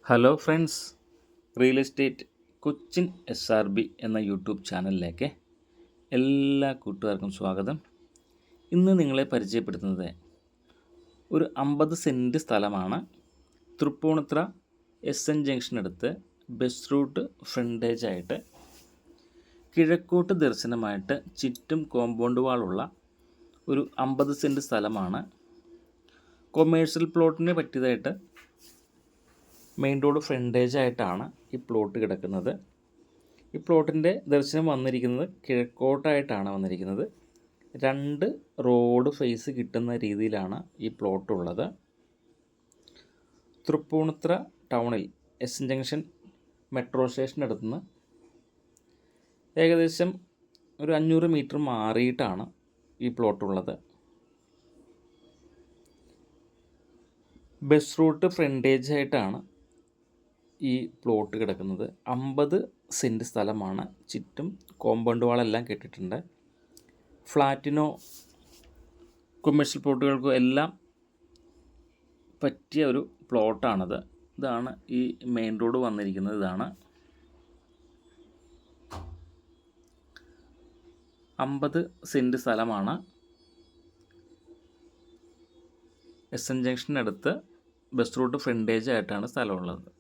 Hello friends, real estate Cochin SRB എന്ന YouTube ചാനലിലേക്ക് എല്ലാ കൂട്ടുകാർക്കും സ്വാഗതം. ഇന്ന് നിങ്ങളെ പരിചയപ്പെടുത്തുന്നത് ഒരു 50 സെൻറ്റ് സ്ഥലമാണ്. തൃപ്പൂണിത്തുറ SN ജംഗ്ഷനടുത്ത് ബസ് റൂട്ട് ഫ്രണ്ടേജായിട്ട് കിഴക്കോട്ട് ദർശനമായിട്ട് ചുറ്റും കോമ്പൗണ്ട് വാളുള്ള ഒരു 50 സെൻറ്റ് സ്ഥലമാണ്. കൊമേഴ്ഷ്യൽ പ്ലോട്ടിന് പറ്റിയതായിട്ട് മെയിൻ റോഡ് ഫ്രണ്ടേജായിട്ടാണ് ഈ പ്ലോട്ട് കിടക്കുന്നത്. ഈ പ്ലോട്ടിൻ്റെ ദർശനം വന്നിരിക്കുന്നത് കിഴക്കോട്ടായിട്ടാണ് വന്നിരിക്കുന്നത്. 2 റോഡ് ഫേസ് കിട്ടുന്ന രീതിയിലാണ് ഈ പ്ലോട്ടുള്ളത്. തൃപ്പൂണിത്തുറ ടൗണിൽ SN ജംഗ്ഷൻ മെട്രോ സ്റ്റേഷനടുത്തുനിന്ന് ഏകദേശം ഒരു 500 മീറ്റർ മാറിയിട്ടാണ് ഈ പ്ലോട്ടുള്ളത്. ബസ് റൂട്ട് ഫ്രണ്ടേജായിട്ടാണ് ഈ പ്ലോട്ട് കിടക്കുന്നത്. 50 സെൻറ്റ് സ്ഥലമാണ്. ചുറ്റും കോമ്പൗണ്ട് വാളെല്ലാം കെട്ടിയിട്ടുണ്ട്. ഫ്ലാറ്റിനോ കൊമേഴ്ഷ്യൽ പ്ലോട്ടുകൾക്കോ എല്ലാം പറ്റിയ ഒരു പ്ലോട്ടാണത്. ഇതാണ് ഈ മെയിൻ റോഡ് വന്നിരിക്കുന്നത്. ഇതാണ് 50 സെൻറ്റ് സ്ഥലമാണ്. SN ജംഗ്ഷനടുത്ത് ബസ് റൂട്ട് ഫ്രണ്ടേജായിട്ടാണ് സ്ഥലമുള്ളത്.